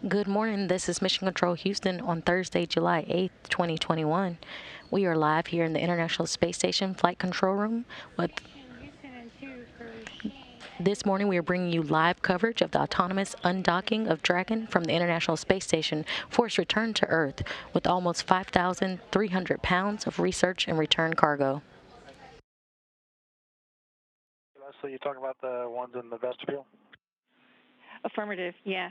Good morning. This is Mission Control Houston on Thursday, July 8th, 2021. We are live here in the International Space Station Flight Control Room. This morning, we are bringing you live coverage of the autonomous undocking of Dragon from the International Space Station for its return to Earth with almost 5,300 pounds of research and return cargo. So you're talking about the ones in the vestibule? Affirmative, yeah.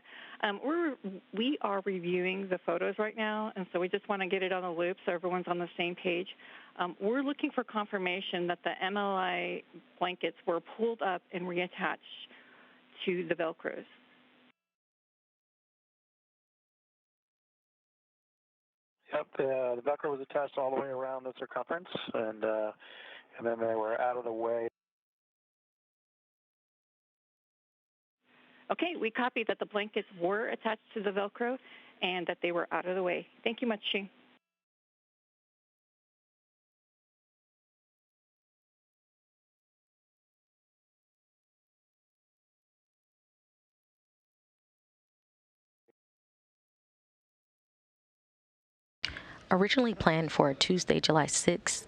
We are reviewing the photos right now, and so we just want to get it on the loop so everyone's on the same page. We're looking for confirmation that the MLI blankets were pulled up and reattached to the Velcros. Yep, the Velcro was attached all the way around the circumference, and then they were out of the way. Okay, we copied that the blankets were attached to the Velcro and that they were out of the way. Thank you much, Shane. Originally planned for a Tuesday, July 6th,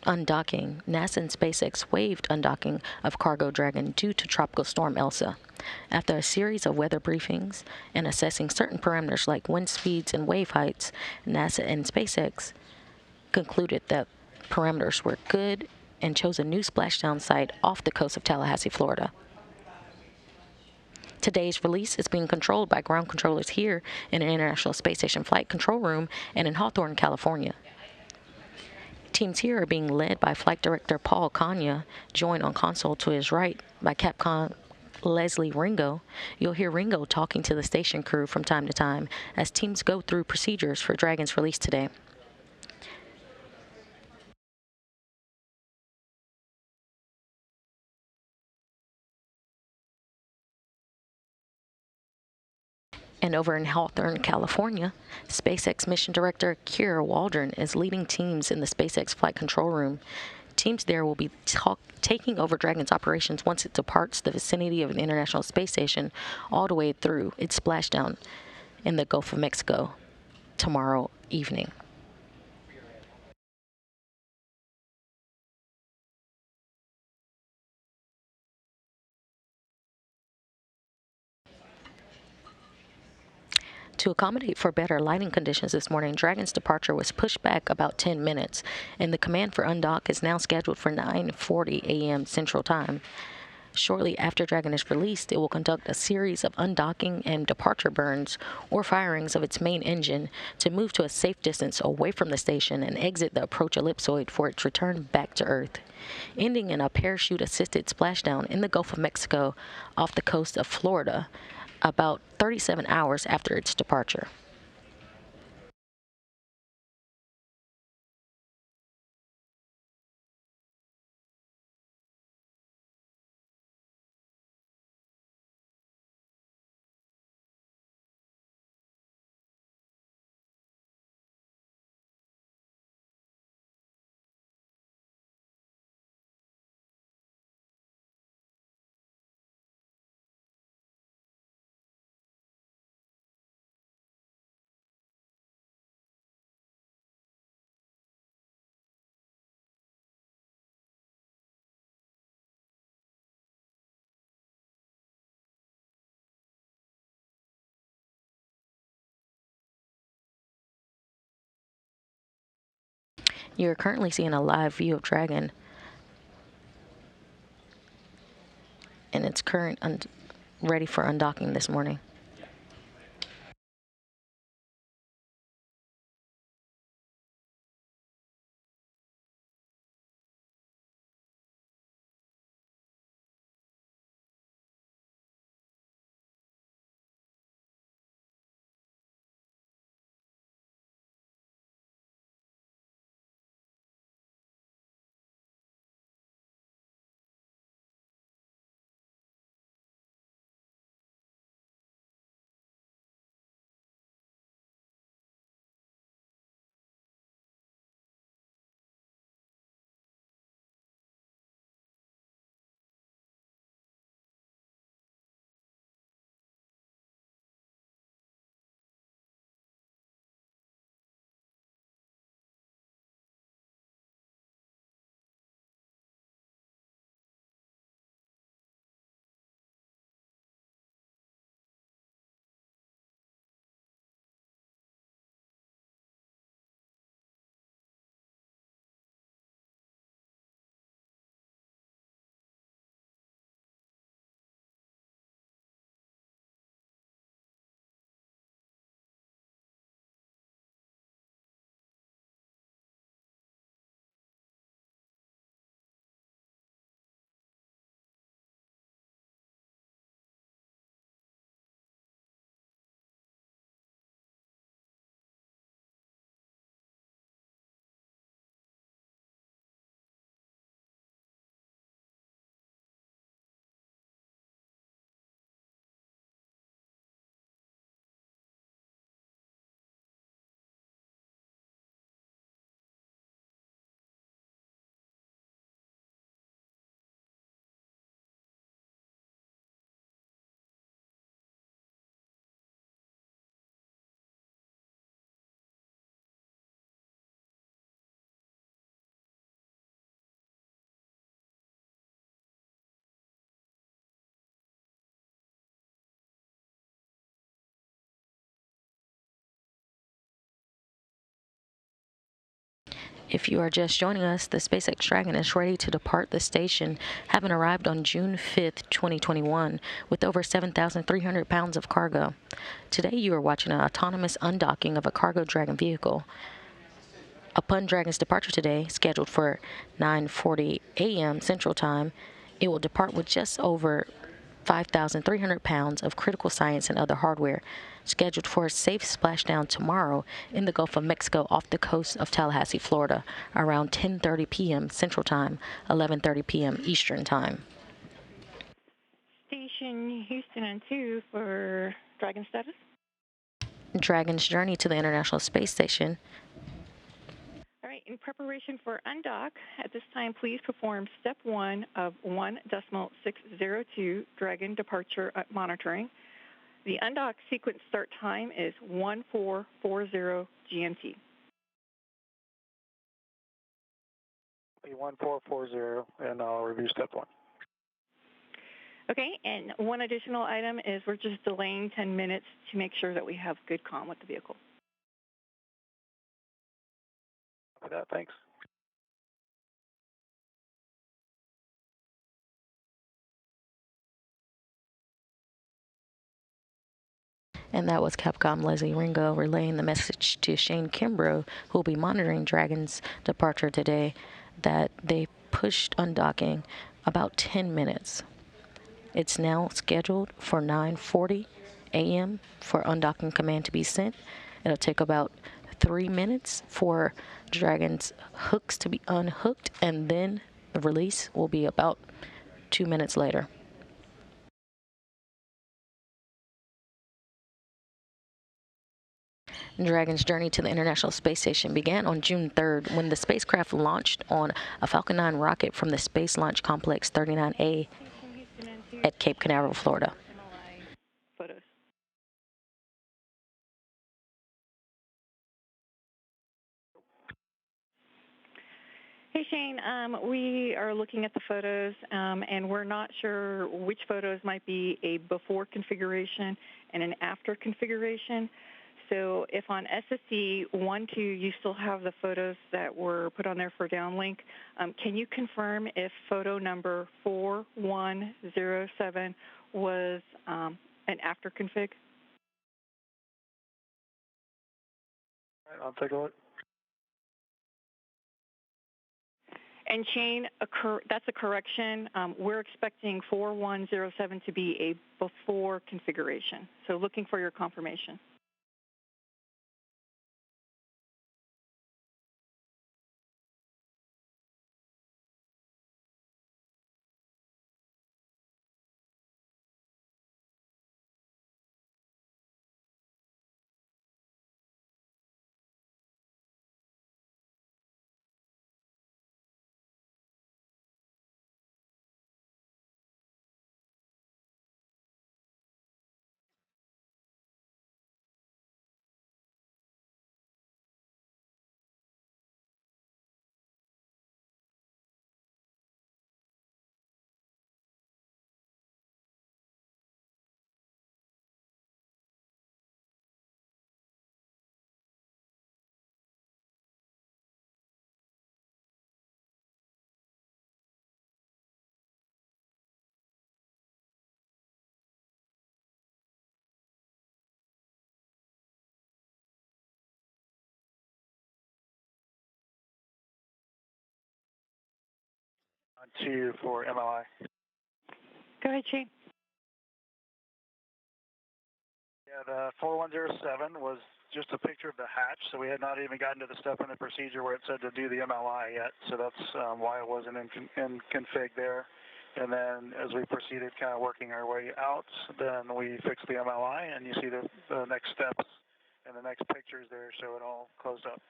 undocking, NASA and SpaceX waived undocking of Cargo Dragon due to Tropical Storm Elsa. After a series of weather briefings and assessing certain parameters like wind speeds and wave heights, NASA and SpaceX concluded that parameters were good and chose a new splashdown site off the coast of Tallahassee, Florida. Today's release is being controlled by ground controllers here in the International Space Station Flight Control Room and in Hawthorne, California. Teams here are being led by Flight Director Paul Kanya, joined on console to his right by Capcom Leslie Ringo. You'll hear Ringo talking to the station crew from time to time as teams go through procedures for Dragon's release today. And over in Hawthorne, California, SpaceX Mission Director Keira Waldron is leading teams in the SpaceX Flight Control Room. Teams there will be taking over Dragon's operations once it departs the vicinity of the International Space Station all the way through its splashdown in the Gulf of Mexico tomorrow evening. To accommodate for better lighting conditions this morning, Dragon's departure was pushed back about 10 minutes, and the command for undock is now scheduled for 9:40 a.m. Central Time. Shortly after Dragon is released, it will conduct a series of undocking and departure burns or firings of its main engine to move to a safe distance away from the station and exit the approach ellipsoid for its return back to Earth, ending in a parachute-assisted splashdown in the Gulf of Mexico off the coast of Florida about 37 hours after its departure. You're currently seeing a live view of Dragon in its current ready for undocking this morning. If you are just joining us, the SpaceX Dragon is ready to depart the station, having arrived on June 5th, 2021, with over 7,300 pounds of cargo. Today, you are watching an autonomous undocking of a cargo Dragon vehicle. Upon Dragon's departure today, scheduled for 9:40 a.m. Central Time, it will depart with just over 5,300 pounds of critical science and other hardware, scheduled for a safe splashdown tomorrow in the Gulf of Mexico off the coast of Tallahassee, Florida, around 10:30 p.m. Central Time, 11:30 p.m. Eastern Time. Station Houston and 2 for Dragon status. Dragon's journey to the International Space Station. All right, in preparation for undock, at this time, please perform step 1 of 1.602 Dragon departure monitoring. The undock sequence start time is 1440 GMT. 1440, and I'll review step 1. Okay, and one additional item is we're just delaying 10 minutes to make sure that we have good comm with the vehicle. For that, thanks. And that was Capcom Leslie Ringo relaying the message to Shane Kimbrough, who will be monitoring Dragon's departure today, that they pushed undocking about 10 minutes. It's now scheduled for 9:40 a.m. for undocking command to be sent. It'll take about 3 minutes for Dragon's hooks to be unhooked, and then the release will be about 2 minutes later. Dragon's journey to the International Space Station began on June 3rd when the spacecraft launched on a Falcon 9 rocket from the Space Launch Complex 39A at Cape Canaveral, Florida. Photos. Hey, Shane, we are looking at the photos, and we're not sure which photos might be a before configuration and an after configuration. So if on SSE 1-2 you still have the photos that were put on there for downlink, can you confirm if photo number 4107 was an after config? All right, I'll take a look. And Shane, that's a correction. We're expecting 4107 to be a before configuration. So looking for your confirmation. On 2 for MLI. Go ahead, Shane. Yeah, the 4107 was just a picture of the hatch, so we had not even gotten to the step in the procedure where it said to do the MLI yet, so that's why it wasn't in config there. And then as we proceeded kind of working our way out, then we fixed the MLI, and you see the next steps and the next pictures there show it all closed up.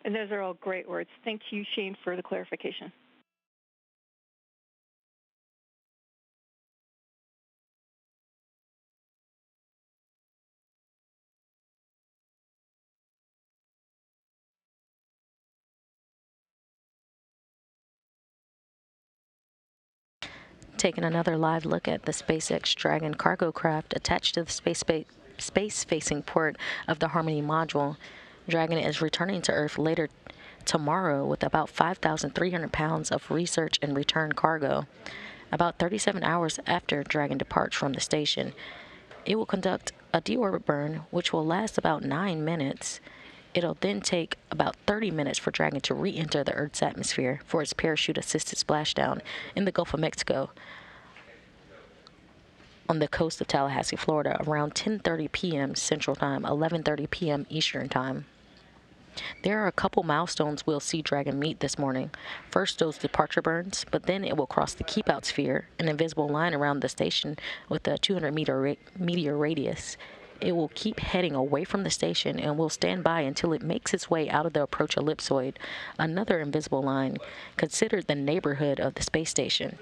And those are all great words. Thank you, Shane, for the clarification. Taking another live look at the SpaceX Dragon cargo craft attached to the space-facing port of the Harmony module. Dragon is returning to Earth later tomorrow with about 5,300 pounds of research and return cargo. About 37 hours after Dragon departs from the station, it will conduct a deorbit burn, which will last about 9 minutes. It'll then take about 30 minutes for Dragon to re-enter the Earth's atmosphere for its parachute-assisted splashdown in the Gulf of Mexico on the coast of Tallahassee, Florida, around 10:30 p.m. Central Time, 11:30 p.m. Eastern Time. There are a couple milestones we'll see Dragon meet this morning. First, those departure burns, but then it will cross the keep out sphere, an invisible line around the station with a 200-meter radius. It will keep heading away from the station and will stand by until it makes its way out of the approach ellipsoid, another invisible line considered the neighborhood of the space station.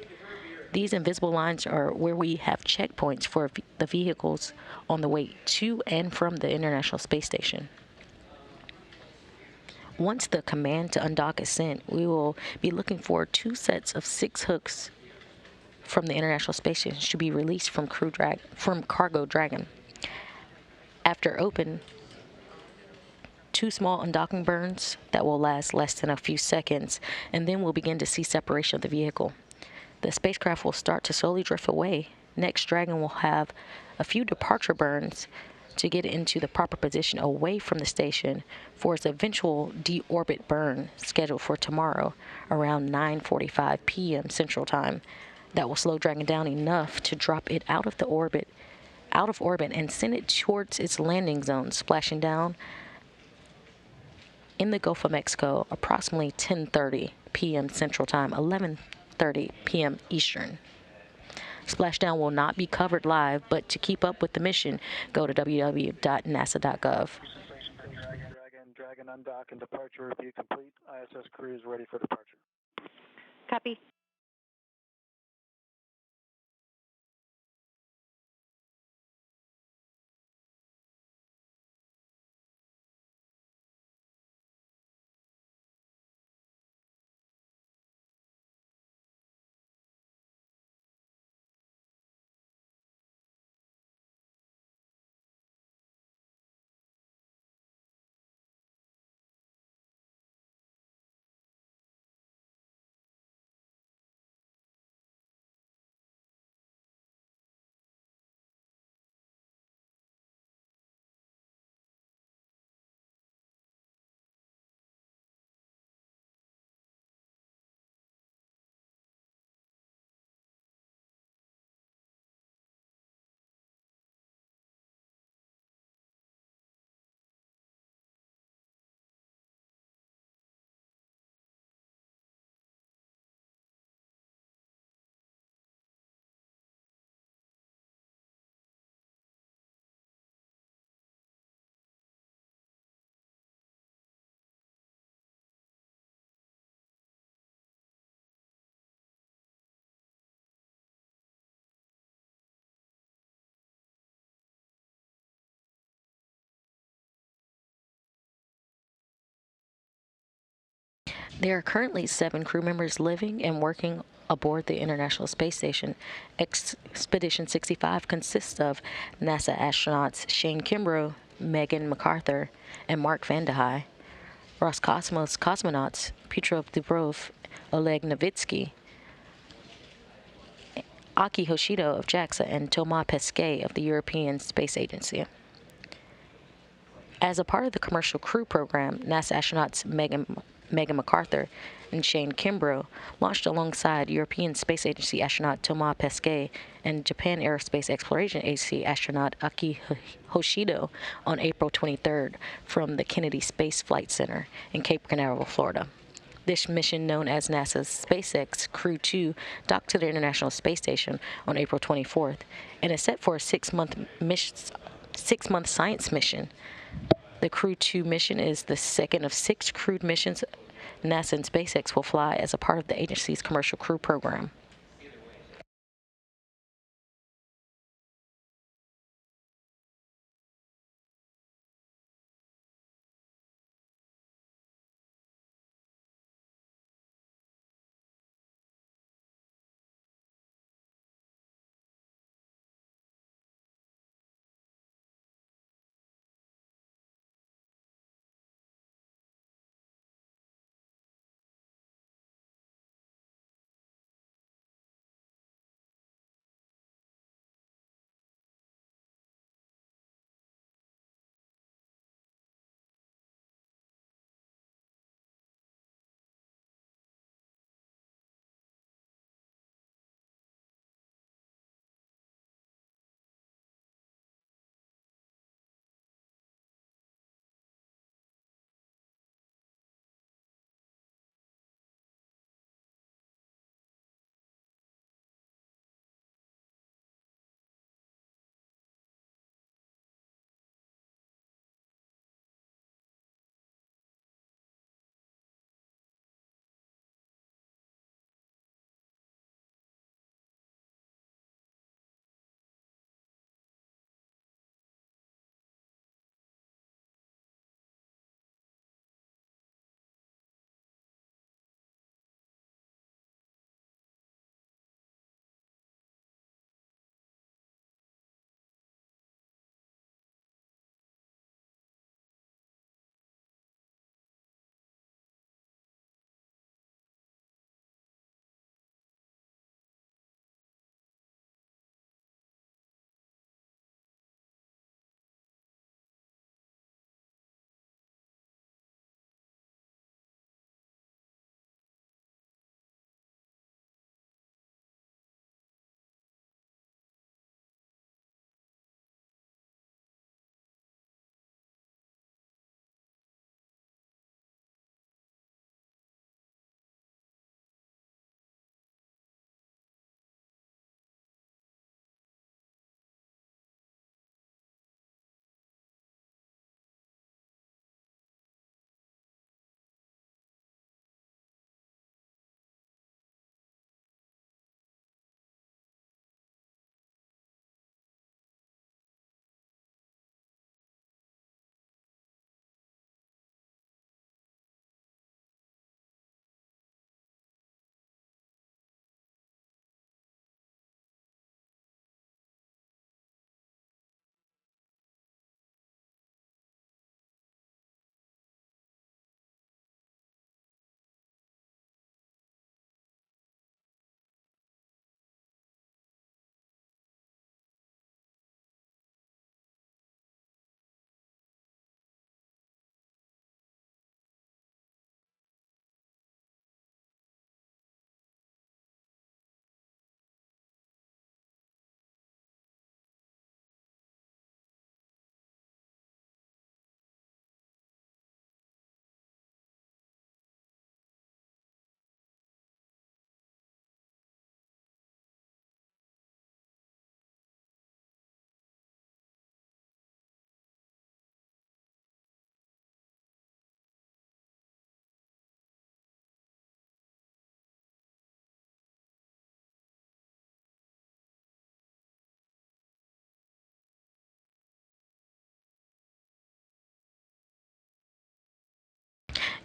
These invisible lines are where we have checkpoints for the vehicles on the way to and from the International Space Station. Once the command to undock is sent, we will be looking for 2 sets of 6 hooks from the International Space Station to be released from Cargo Dragon. After open, 2 small undocking burns that will last less than a few seconds, and then we'll begin to see separation of the vehicle. The spacecraft will start to slowly drift away. Next, Dragon will have a few departure burns to get into the proper position away from the station for its eventual deorbit burn scheduled for tomorrow around 9:45 p.m. Central Time. That will slow Dragon down enough to drop it out of orbit and send it towards its landing zone, splashing down in the Gulf of Mexico approximately 10:30 p.m. Central Time, 11:30 p.m. Eastern. Splashdown will not be covered live, but to keep up with the mission, go to www.nasa.gov. Dragon undock and departure review complete. ISS crew is ready for departure. Copy. There are currently 7 crew members living and working aboard the International Space Station. Expedition 65 consists of NASA astronauts Shane Kimbrough, Megan MacArthur, and Mark Vande Hei, Roscosmos cosmonauts Petrov Dubrov, Oleg Novitsky, Aki Hoshido of JAXA, and Thomas Pesquet of the European Space Agency. As a part of the commercial crew program, NASA astronauts Megan MacArthur and Shane Kimbrough launched alongside European Space Agency astronaut Thomas Pesquet and Japan Aerospace Exploration Agency astronaut Aki Hoshido on April 23rd from the Kennedy Space Flight Center in Cape Canaveral, Florida. This mission, known as NASA's SpaceX Crew 2, docked to the International Space Station on April 24th and is set for a 6-month science mission. The Crew 2 mission is the second of 6 crewed missions NASA and SpaceX will fly as a part of the agency's commercial crew program.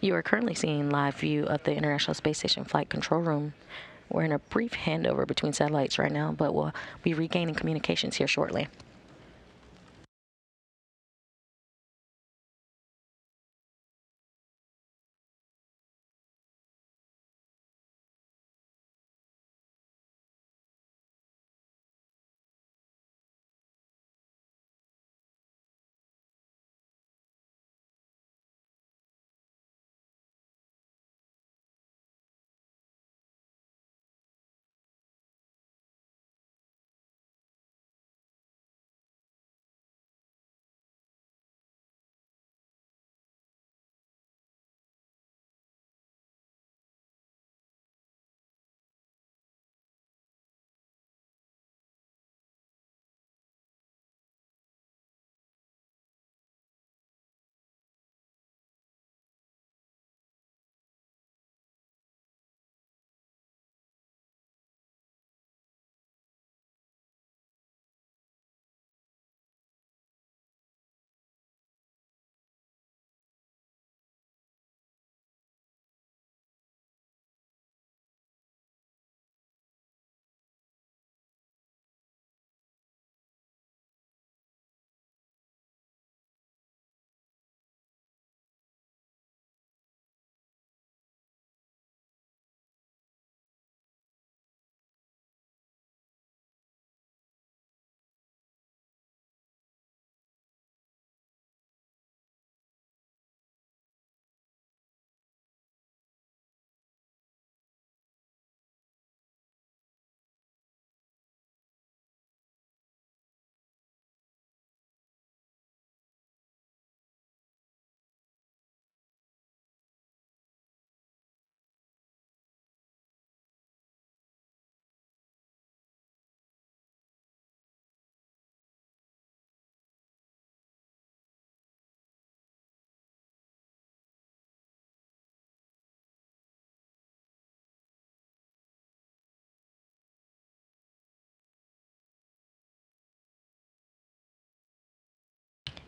You are currently seeing live view of the International Space Station Flight Control Room. We're in a brief handover between satellites right now, but we'll be regaining communications here shortly.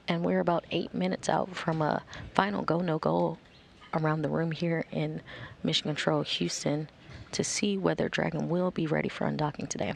And we're about 8 minutes out from a final go no go around the room here in Mission Control Houston to see whether Dragon will be ready for undocking today.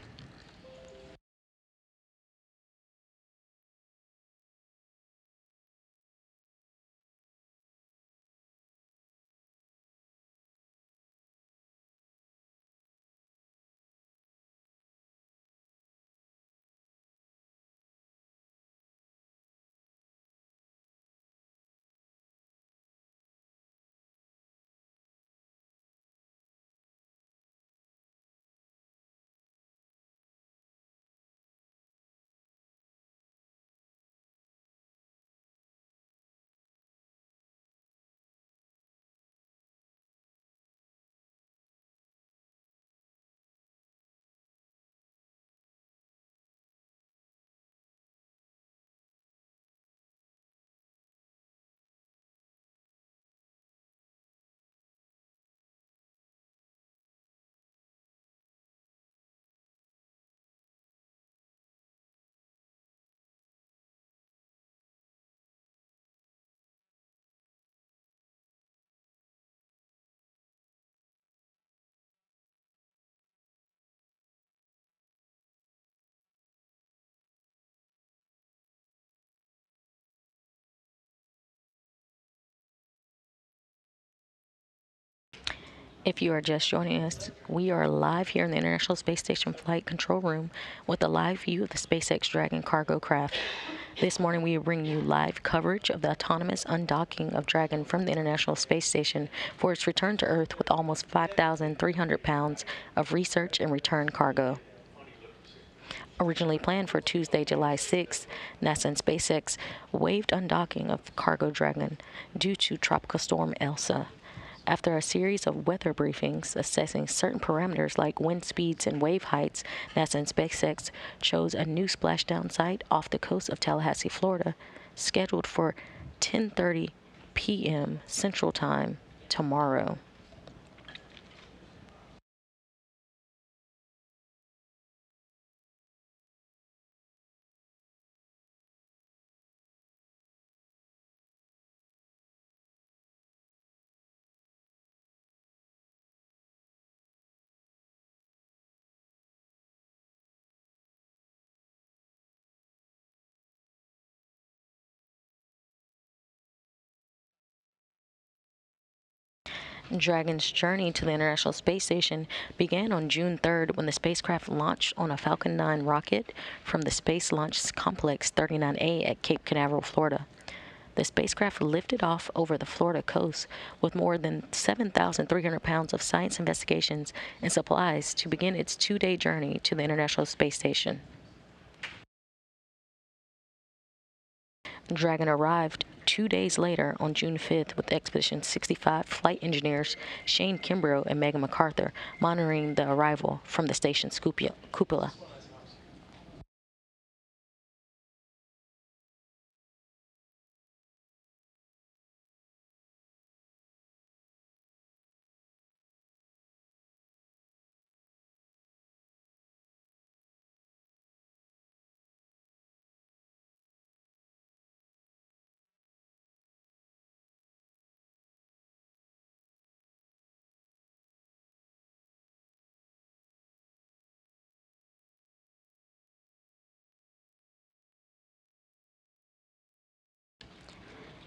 If you are just joining us, we are live here in the International Space Station Flight Control Room with a live view of the SpaceX Dragon cargo craft. This morning, we bring you live coverage of the autonomous undocking of Dragon from the International Space Station for its return to Earth with almost 5,300 pounds of research and return cargo. Originally planned for Tuesday, July 6th, NASA and SpaceX waived undocking of Cargo Dragon due to Tropical Storm Elsa. After a series of weather briefings assessing certain parameters like wind speeds and wave heights, NASA and SpaceX chose a new splashdown site off the coast of Tallahassee, Florida, scheduled for 10:30 p.m. Central Time tomorrow. Dragon's journey to the International Space Station began on June 3rd when the spacecraft launched on a Falcon 9 rocket from the Space Launch Complex 39A at Cape Canaveral, Florida. The spacecraft lifted off over the Florida coast with more than 7,300 pounds of science investigations and supplies to begin its two-day journey to the International Space Station. Dragon arrived 2 days later on June 5th with Expedition 65 flight engineers Shane Kimbrough and Megan MacArthur monitoring the arrival from the station's cupola.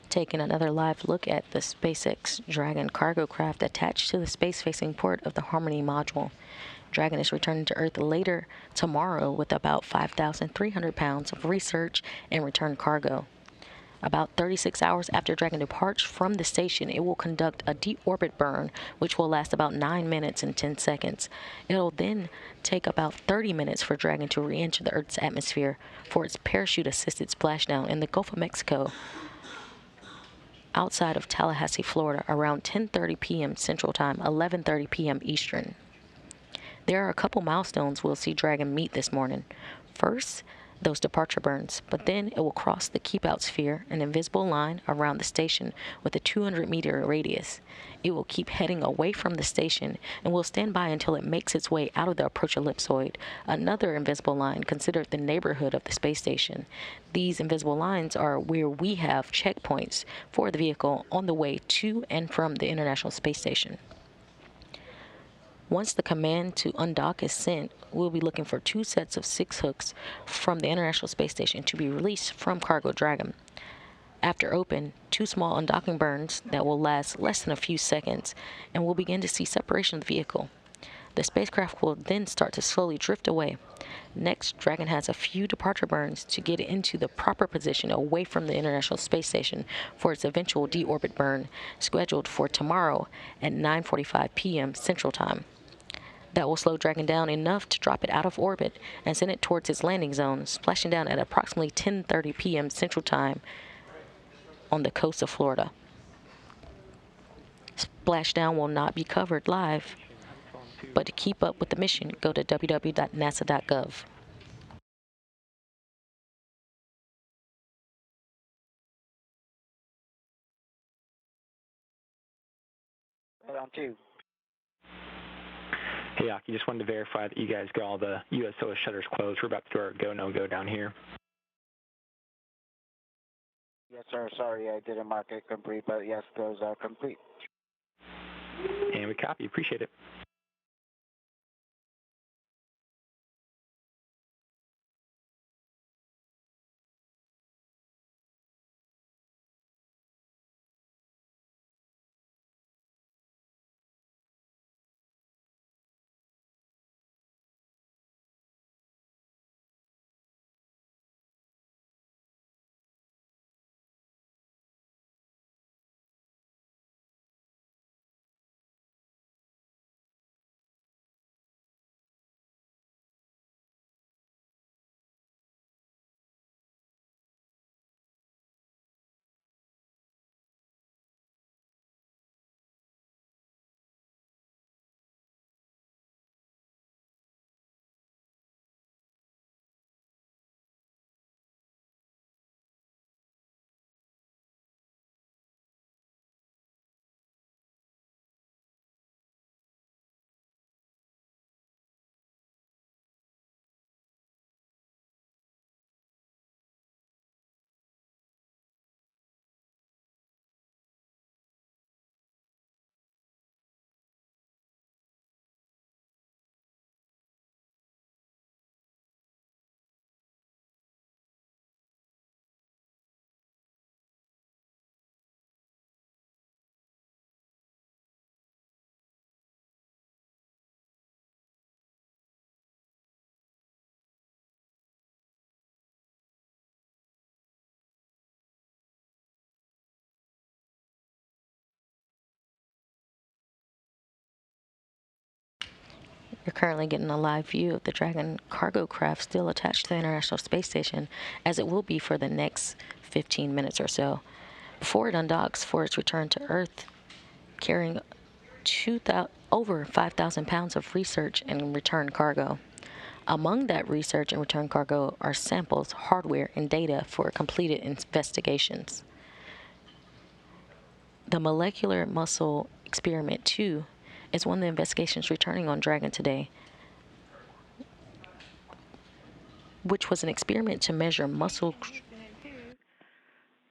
Taking another live look at the SpaceX Dragon cargo craft attached to the space-facing port of the Harmony module. Dragon is returning to Earth later tomorrow with about 5,300 pounds of research and return cargo. About 36 hours after Dragon departs from the station, it will conduct a deep orbit burn, which will last about 9 minutes and 10 seconds. It'll then take about 30 minutes for Dragon to re-enter the Earth's atmosphere for its parachute-assisted splashdown in the Gulf of Mexico outside of Tallahassee, Florida, around 10:30 p.m. Central Time, 11:30 p.m. Eastern. There are a couple milestones we'll see Dragon meet this morning. First, those departure burns, but then it will cross the keep-out sphere, an invisible line around the station with a 200-meter radius. It will keep heading away from the station and will stand by until it makes its way out of the approach ellipsoid, another invisible line considered the neighborhood of the space station. These invisible lines are where we have checkpoints for the vehicle on the way to and from the International Space Station. Once the command to undock is sent, we'll be looking for 2 sets of 6 hooks from the International Space Station to be released from Cargo Dragon. After open, 2 small undocking burns that will last less than a few seconds, and we'll begin to see separation of the vehicle. The spacecraft will then start to slowly drift away. Next, Dragon has a few departure burns to get it into the proper position away from the International Space Station for its eventual deorbit burn, scheduled for tomorrow at 9:45 p.m. Central Time. That will slow Dragon down enough to drop it out of orbit and send it towards its landing zone, splashing down at approximately 10:30 p.m. Central Time on the coast of Florida. Splashdown will not be covered live, but to keep up with the mission, go to www.nasa.gov. Right on 2. Hey, Aki, just wanted to verify that you guys got all the USOS shutters closed. We're about to do our go, no-go down here. Yes, sir. Sorry, I didn't mark it complete, but yes, those are complete. And we copy. Appreciate it. You're currently getting a live view of the Dragon cargo craft still attached to the International Space Station, as it will be for the next 15 minutes or so, before it undocks for its return to Earth, carrying over 5,000 pounds of research and return cargo. Among that research and return cargo are samples, hardware, and data for completed investigations. The molecular muscle experiment 2 is one of the investigations returning on Dragon today, which was an experiment to measure muscle.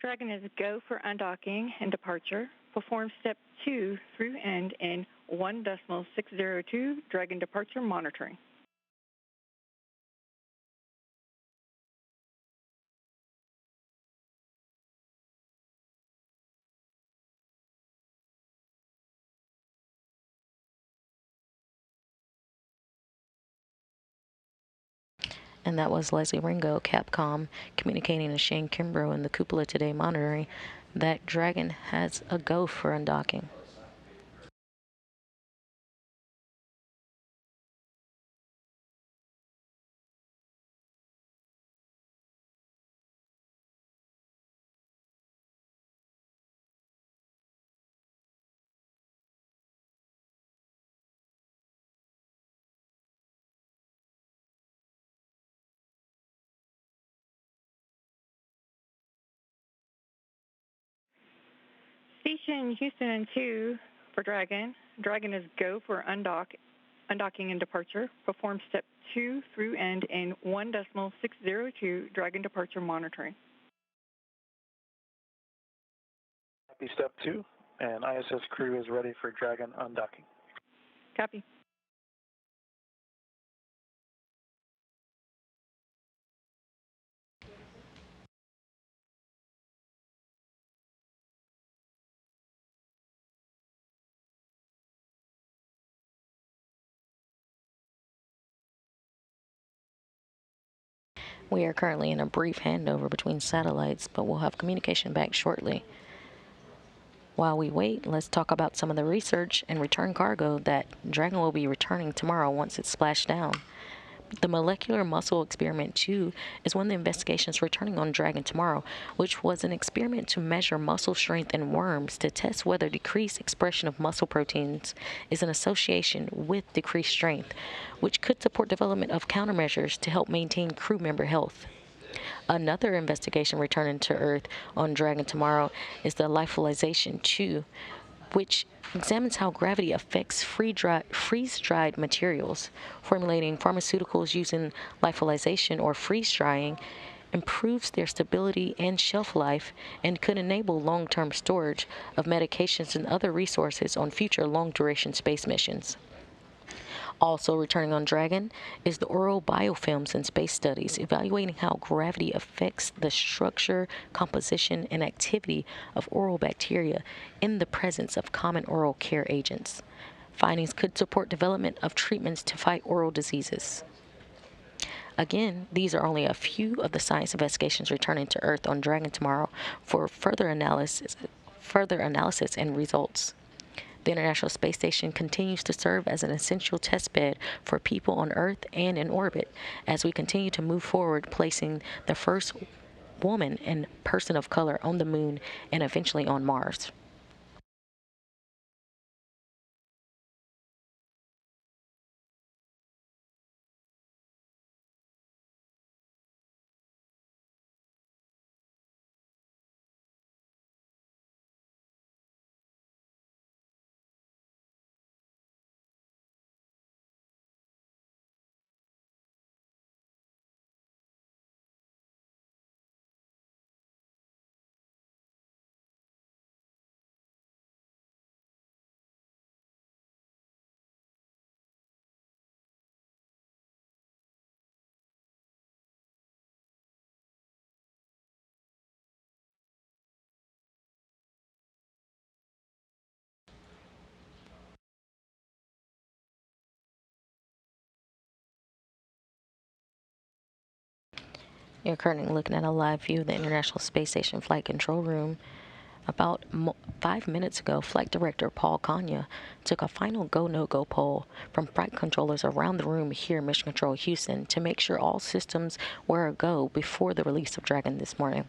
Dragon is go for undocking and departure. Perform step 2 through end in 1.602 Dragon departure monitoring. And that was Leslie Ringo, Capcom, communicating to Shane Kimbrough in the Cupola today monitoring that Dragon has a go for undocking. Station Houston and 2 for Dragon. Dragon is go for undocking and departure. Perform step 2 through end in 1.602 Dragon departure monitoring. Copy step 2, and ISS crew is ready for Dragon undocking. Copy. We are currently in a brief handover between satellites, but we'll have communication back shortly. While we wait, let's talk about some of the research and return cargo that Dragon will be returning tomorrow once it's splashed down. The molecular muscle experiment 2 is one of the investigations returning on Dragon tomorrow, which was an experiment to measure muscle strength in worms to test whether decreased expression of muscle proteins is an association with decreased strength, which could support development of countermeasures to help maintain crew member health. Another investigation returning to Earth on Dragon tomorrow is the lyophilization 2, which examines how gravity affects freeze-dried materials. Formulating pharmaceuticals using lyophilization or freeze-drying improves their stability and shelf life and could enable long-term storage of medications and other resources on future long-duration space missions. Also returning on Dragon is the oral biofilms in space studies, evaluating how gravity affects the structure, composition, and activity of oral bacteria in the presence of common oral care agents. Findings could support development of treatments to fight oral diseases. Again, these are only a few of the science investigations returning to Earth on Dragon tomorrow for further analysis and results. The International Space Station continues to serve as an essential test bed for people on Earth and in orbit as we continue to move forward, placing the first woman and person of color on the moon and eventually on Mars. You're currently looking at a live view of the International Space Station Flight Control Room. About 5 minutes ago, Flight Director Paul Kanya took a final go-no-go poll from flight controllers around the room here in Mission Control Houston to make sure all systems were a go before the release of Dragon this morning.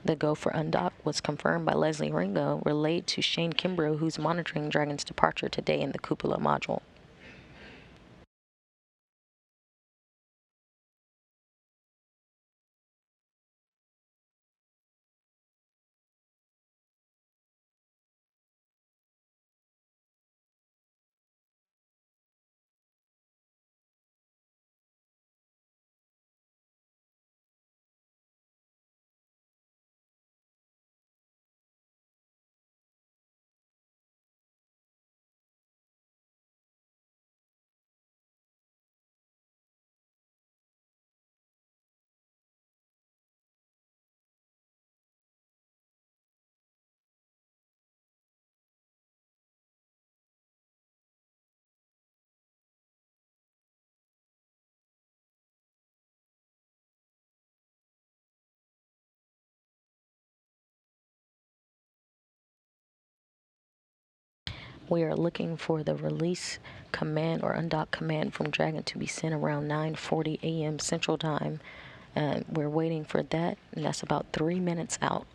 The go for undock was confirmed by Leslie Ringo, relayed to Shane Kimbrough, who's monitoring Dragon's departure today in the cupola module. We are looking for the release command or undock command from Dragon to be sent around 9:40 a.m. Central Time. We're waiting for that, and that's about 3 minutes out.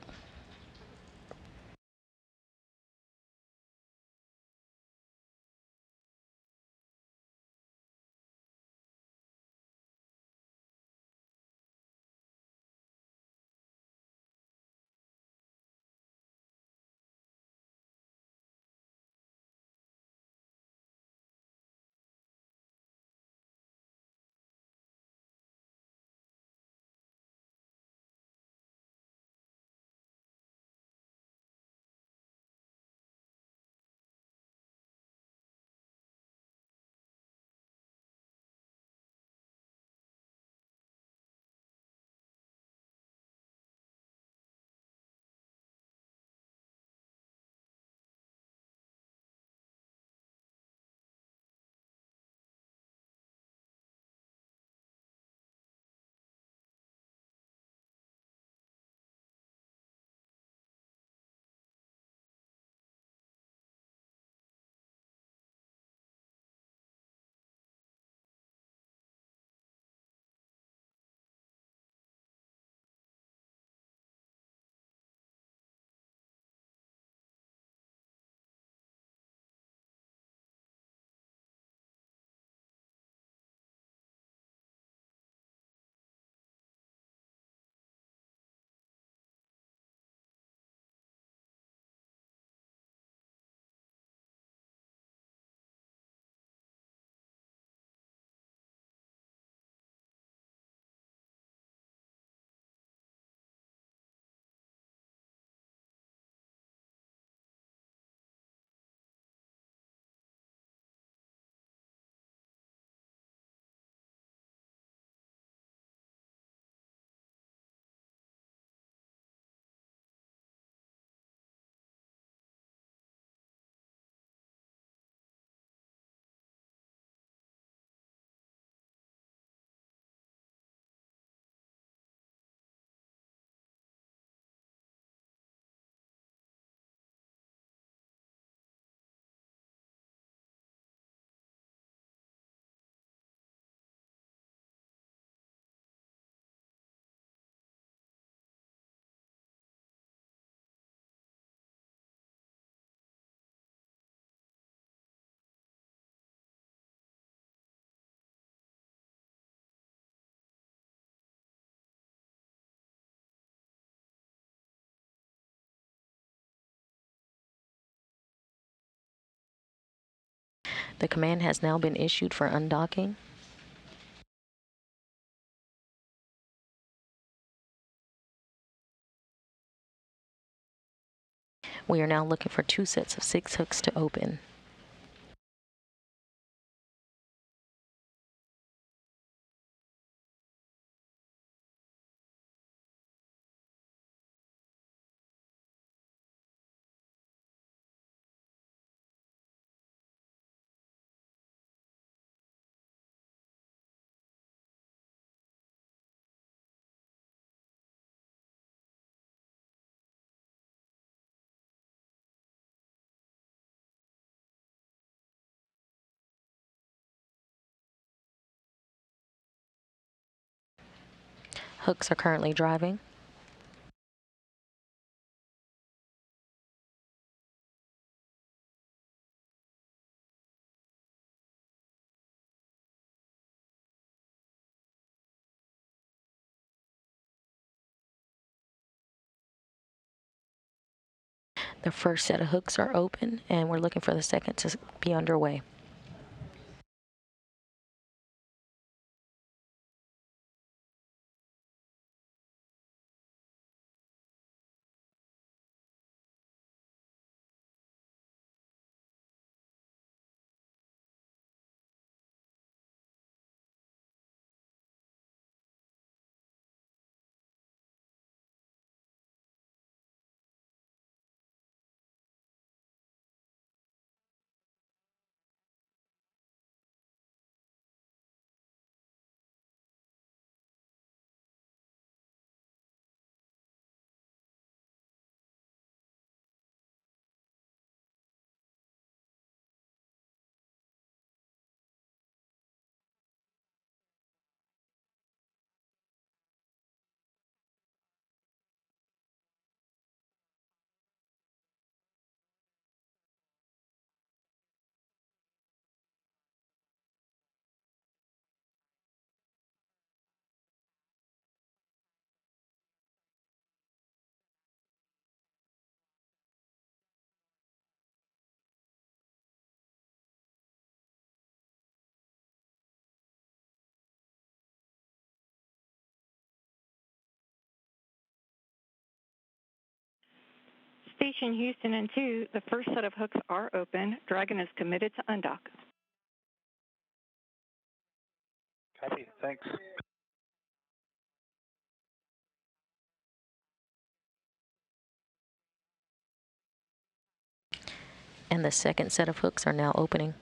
The command has now been issued for undocking. We are now looking for 2 sets of 6 hooks to open. Hooks are currently driving. The first set of hooks are open, and we're looking for the second to be underway. Station Houston and 2, the first set of hooks are open. Dragon is committed to undock. Copy. Thanks. And the second set of hooks are now opening.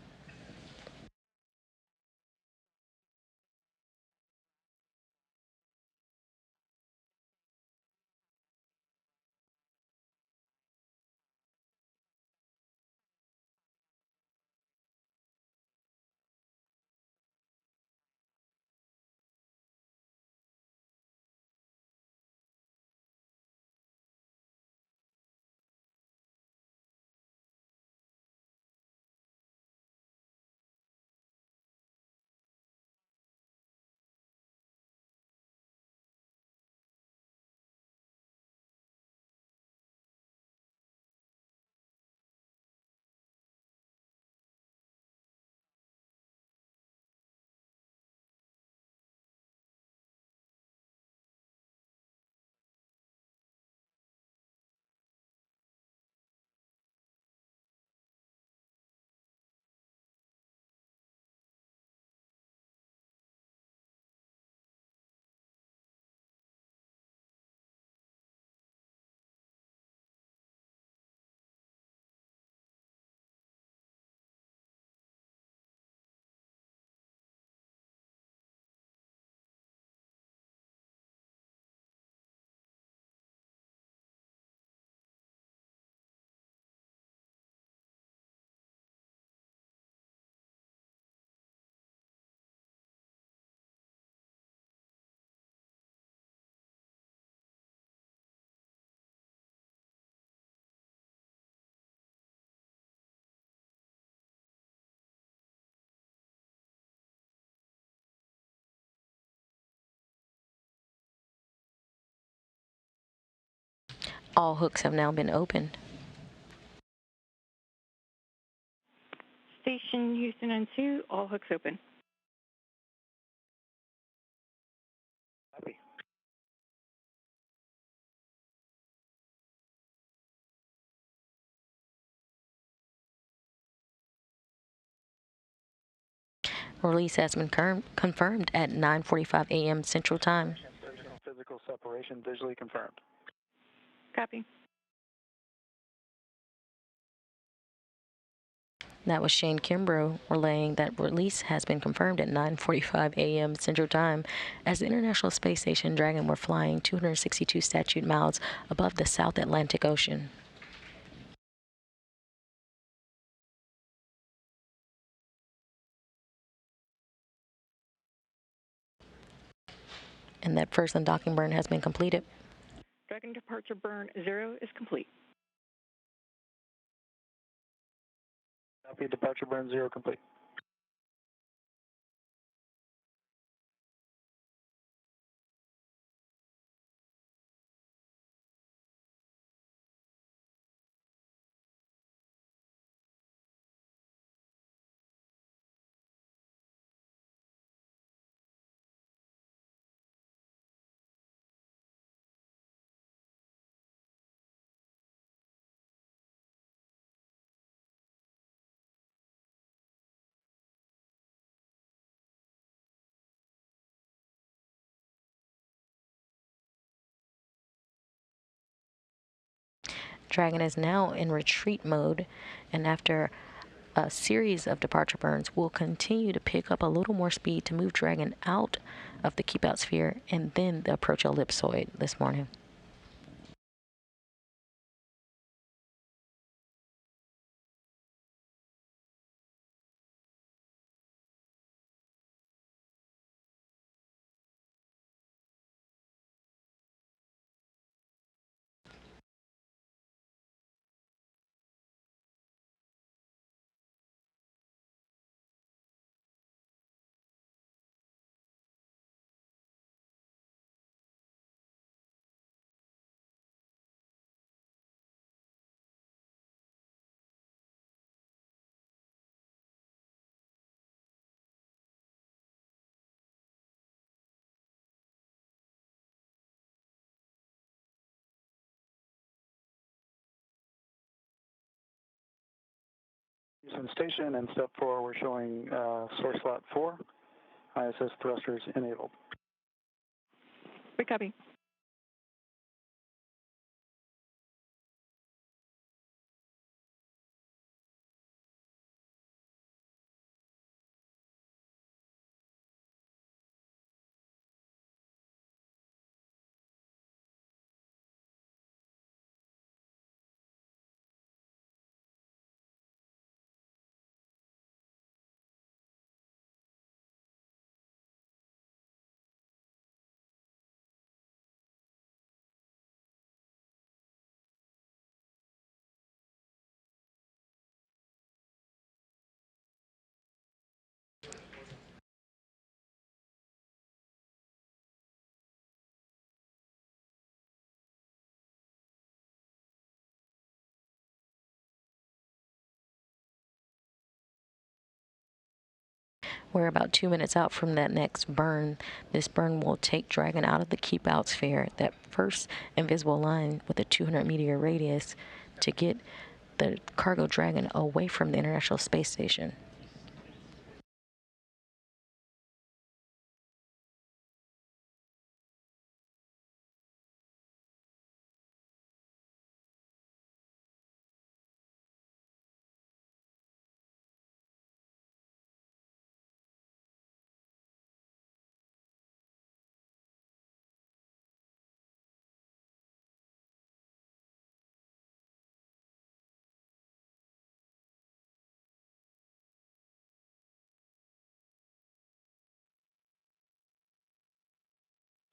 All hooks have now been opened. Station Houston and 2, all hooks open. Copy. Release has been confirmed at 9:45 a.m. Central Time. Physical separation visually confirmed. Copy. That was Shane Kimbrough relaying that release has been confirmed at 9:45 a.m. Central Time as the International Space Station Dragon were flying 262 statute miles above the South Atlantic Ocean. And that first undocking burn has been completed. Dragon departure burn 0 is complete. Copy, departure burn 0 complete. Dragon is now in retreat mode, and after a series of departure burns, we'll continue to pick up a little more speed to move Dragon out of the keep out sphere and then the approach ellipsoid this morning. Houston Station and step 4, we're showing source slot 4, ISS thrusters enabled. We copy. We're about 2 minutes out from that next burn. This burn will take Dragon out of the keep out sphere, that first invisible line with a 200 meter radius, to get the cargo Dragon away from the International Space Station.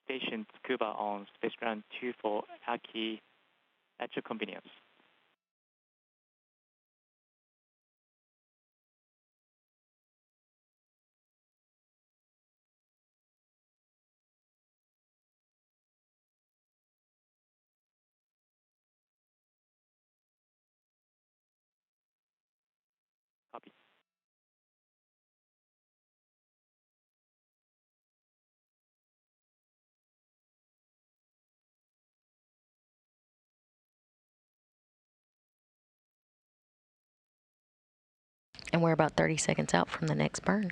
Station Tsukuba on Space Ground 2 for Aki at your convenience. Copy. And we're about 30 seconds out from the next burn.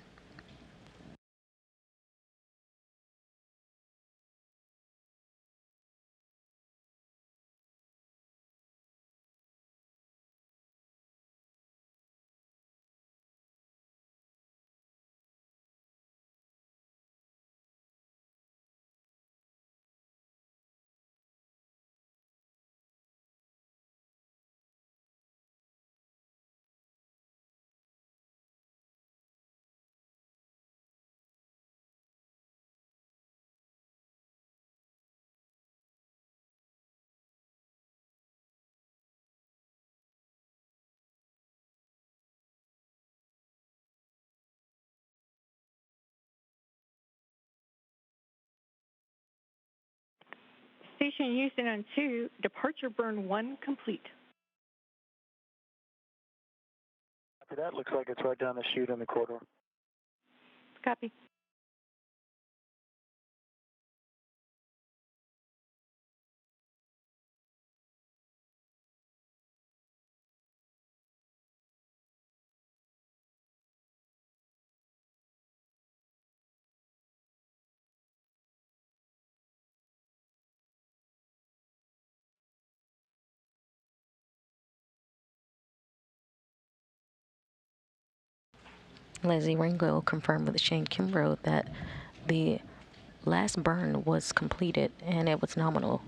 Station Houston on 2, departure burn 1 complete. After that, looks like it's right down the chute in the corridor. Copy. Leslie Ringo confirmed with Shane Kimbrough that the last burn was completed and it was nominal.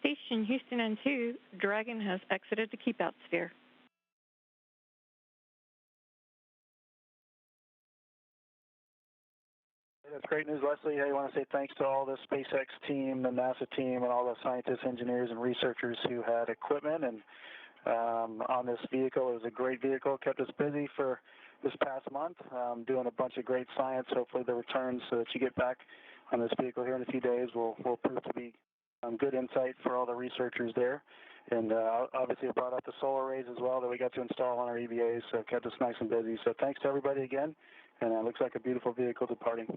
Station Houston on 2, Dragon has exited the keep-out sphere. That's great news, Leslie. I want to say thanks to all the SpaceX team, the NASA team, and all the scientists, engineers, and researchers who had equipment and on this vehicle. It was a great vehicle, kept us busy for this past month, doing a bunch of great science. Hopefully the returns that you get back on this vehicle here in a few days will prove to be good insight for all the researchers there. And obviously it brought up the solar arrays as well that we got to install on our EVAs, so it kept us nice and busy. So thanks to everybody again, and it looks like a beautiful vehicle departing.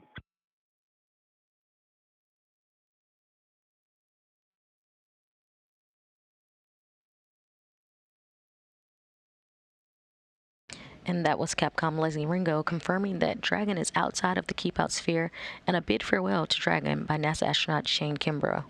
And that was Capcom Leslie Ringo confirming that Dragon is outside of the keep-out sphere and a bid farewell to Dragon by NASA astronaut Shane Kimbrough.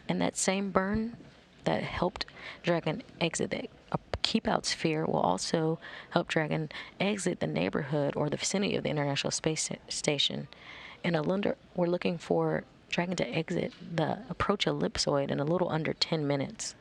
And that same burn that helped Dragon exit the keep-out sphere will also help Dragon exit the neighborhood or the vicinity of the International Space Station. And we're looking for Dragon to exit the approach ellipsoid in a little under 10 minutes.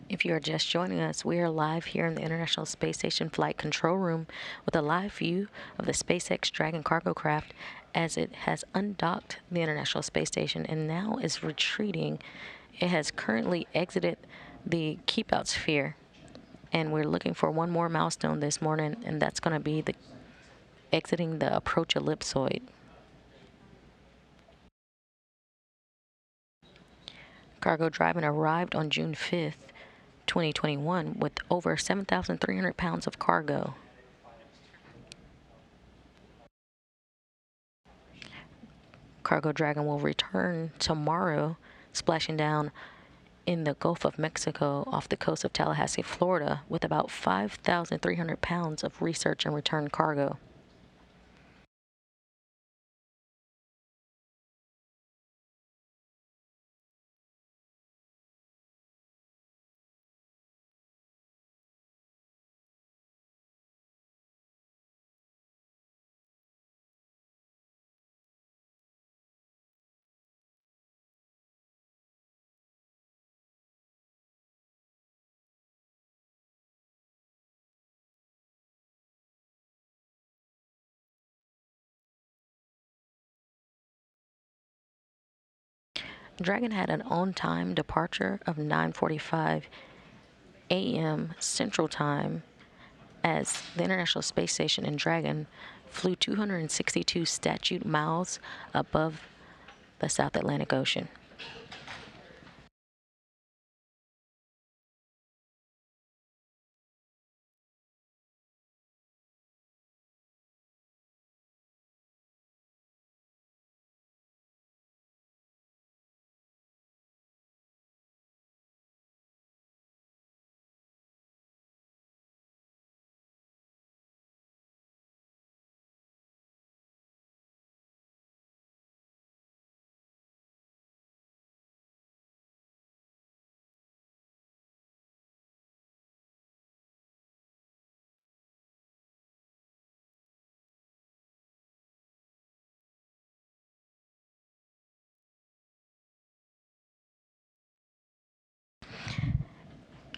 If you are just joining us, we are live here in the International Space Station Flight Control Room with a live view of the SpaceX Dragon cargo craft as it has undocked the International Space Station and now is retreating. It has currently exited the keep out sphere, and we're looking for one more milestone this morning, and that's going to be the exiting the approach ellipsoid. Cargo Dragon arrived on June 5th, 2021 with over 7,300 pounds of cargo. Cargo Dragon will return tomorrow, splashing down in the Gulf of Mexico off the coast of Tallahassee, Florida, with about 5,300 pounds of research and return cargo. Dragon had an on-time departure of 9:45 a.m. Central Time as the International Space Station and Dragon flew 262 statute miles above the South Atlantic Ocean.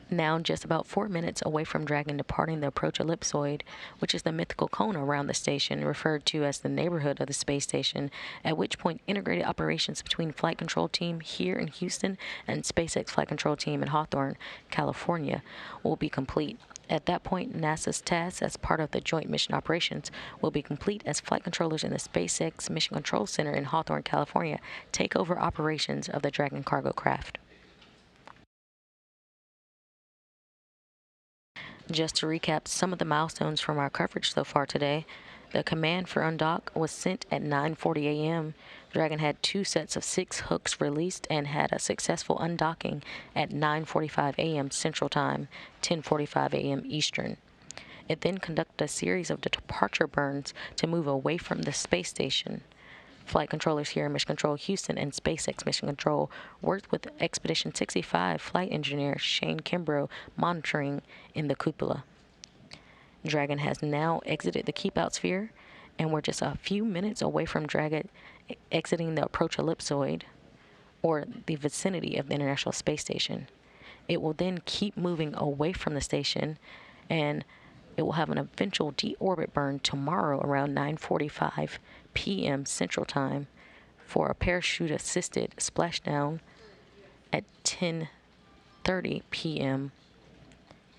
Now just about 4 minutes away from Dragon departing the approach ellipsoid, which is the mythical cone around the station, referred to as the neighborhood of the space station, at which point integrated operations between Flight Control Team here in Houston and SpaceX Flight Control Team in Hawthorne, California, will be complete. At that point, NASA's tasks as part of the Joint Mission Operations will be complete as flight controllers in the SpaceX Mission Control Center in Hawthorne, California, take over operations of the Dragon cargo craft. Just to recap some of the milestones from our coverage so far today, the command for undock was sent at 9:40 a.m. Dragon had 2 sets of 6 hooks released and had a successful undocking at 9:45 a.m. Central Time, 10:45 a.m. Eastern. It then conducted a series of departure burns to move away from the space station. Flight controllers here in Mission Control Houston and SpaceX Mission Control worked with Expedition 65 flight engineer Shane Kimbrough monitoring in the cupola. Dragon has now exited the keep out sphere, and we're just a few minutes away from Dragon exiting the approach ellipsoid, or the vicinity of the International Space Station. It will then keep moving away from the station, and it will have an eventual deorbit burn tomorrow around 9:45 p.m. Central Time for a parachute-assisted splashdown at 10:30 p.m.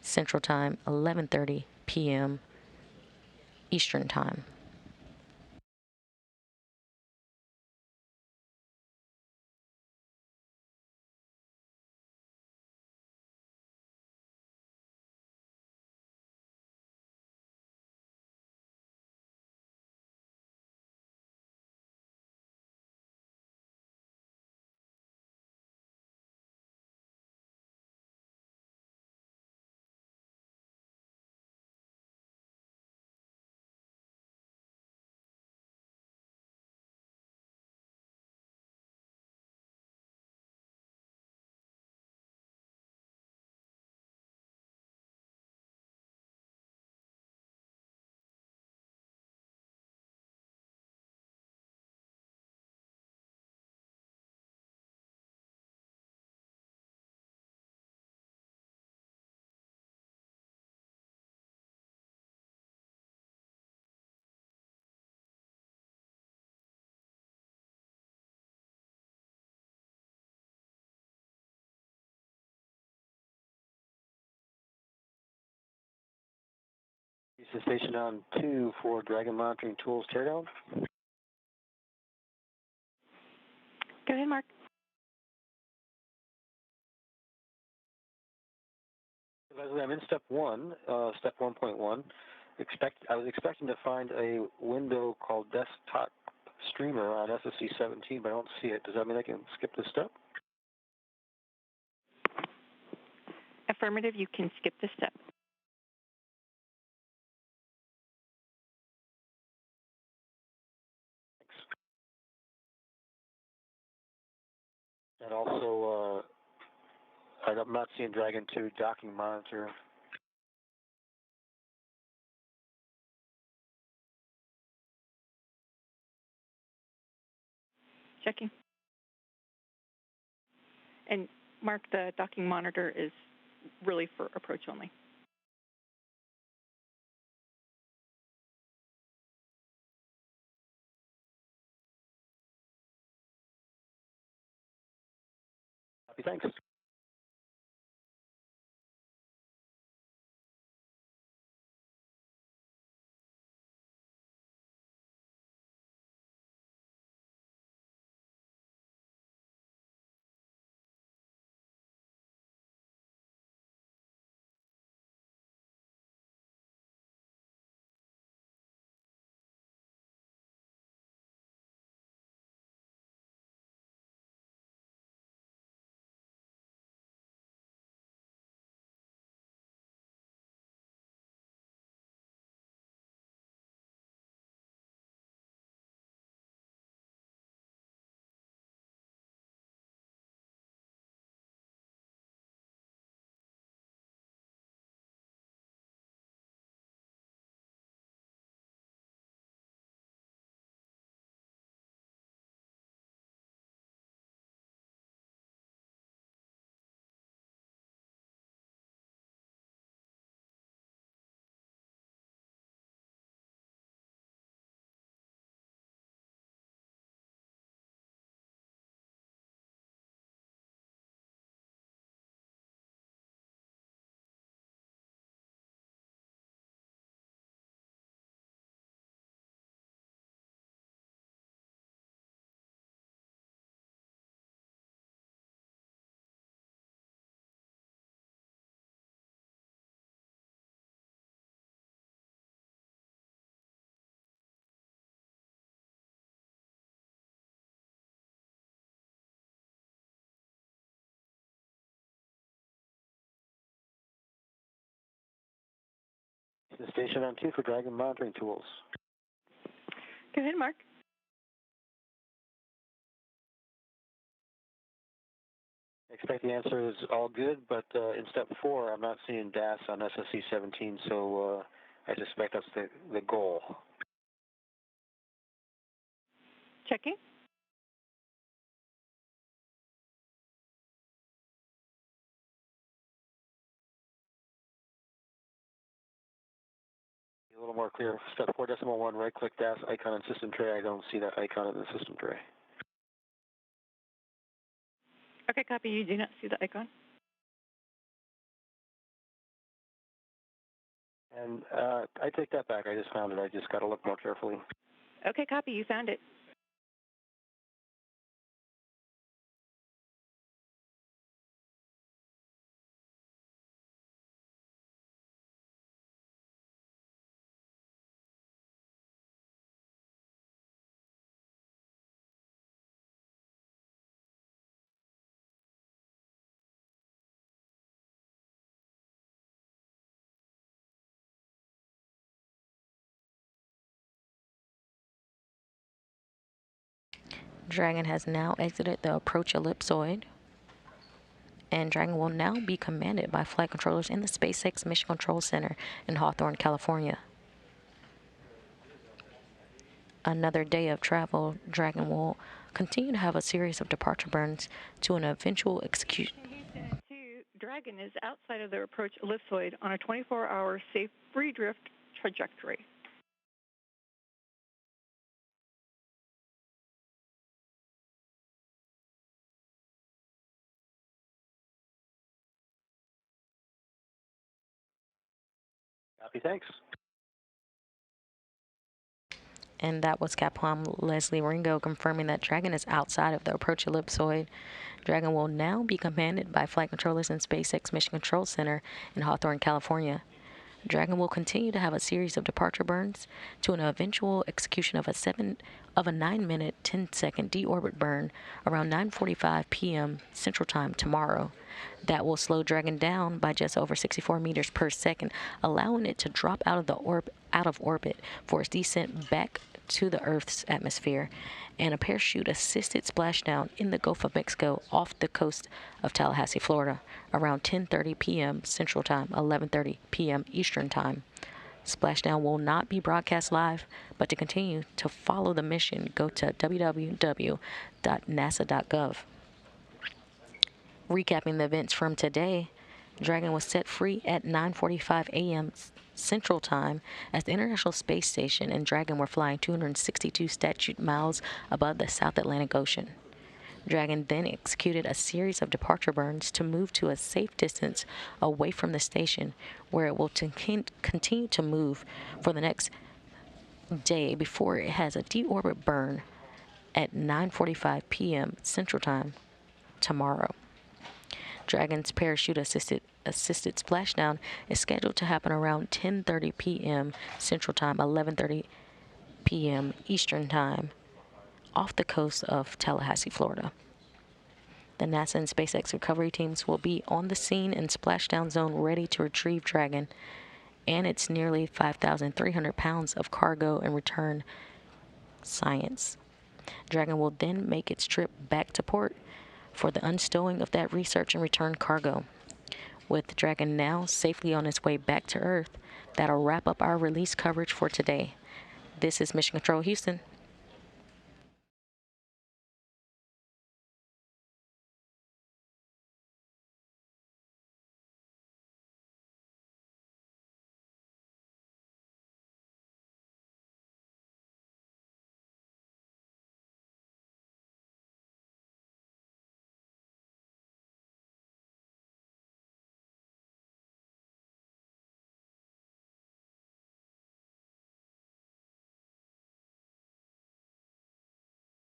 Central Time, 11:30 p.m. Eastern Time. Houston Station on 2 for Dragon Monitoring Tools teardown. Go ahead, Mark. Leslie, I'm in step 1, step 1.1. I was expecting to find a window called Desktop Streamer on SSC 17, but I don't see it. Does that mean I can skip this step? Affirmative, you can skip this step. And also, I'm not seeing Dragon 2 docking monitor. Checking. And Mark, the docking monitor is really for approach only. Copy, thanks. Houston Station on 2 for Dragon Monitoring Tools. Go ahead, Mark. I expect the answer is all good, but in step 4, I'm not seeing DAS on SSC 17, so I suspect that's the goal. Checking. A little more clear. Step 4.1, right-click DAS icon in system tray. I don't see that icon in the system tray. Okay, copy. You do not see the icon. And I take that back. I just found it. I just got to look more carefully. Okay, copy. You found it. Dragon has now exited the approach ellipsoid, and Dragon will now be commanded by flight controllers in the SpaceX Mission Control Center in Hawthorne, California. Another day of travel, Dragon will continue to have a series of departure burns to an eventual execution. Houston 2, Dragon is outside of their approach ellipsoid on a 24-hour safe redrift trajectory. Copy, thanks. And that was Capcom Leslie Ringo confirming that Dragon is outside of the approach ellipsoid. Dragon will now be commanded by flight controllers in SpaceX Mission Control Center in Hawthorne, California. Dragon will continue to have a series of departure burns to an eventual execution of a 9-minute, 10-second deorbit burn around 9:45 p.m. Central Time tomorrow. That will slow Dragon down by just over 64 meters per second, allowing it to drop out of orbit for its descent back to the Earth's atmosphere, and a parachute-assisted splashdown in the Gulf of Mexico off the coast of Tallahassee, Florida, around 10:30 p.m. Central Time, 11:30 p.m. Eastern Time. Splashdown will not be broadcast live, but to continue to follow the mission, go to www.nasa.gov. Recapping the events from today, Dragon was set free at 9:45 a.m. Central Time as the International Space Station and Dragon were flying 262 statute miles above the South Atlantic Ocean. Dragon then executed a series of departure burns to move to a safe distance away from the station, where it will continue to move for the next day before it has a deorbit burn at 9:45 p.m. Central Time tomorrow. Dragon's parachute-assisted splashdown is scheduled to happen around 10:30 p.m. Central Time, 11:30 p.m. Eastern Time, off the coast of Tallahassee, Florida. The NASA and SpaceX recovery teams will be on the scene and splashdown zone ready to retrieve Dragon and its nearly 5,300 pounds of cargo and return science. Dragon will then make its trip back to port for the unstowing of that research and return cargo. With Dragon now safely on its way back to Earth, that'll wrap up our release coverage for today. This is Mission Control Houston.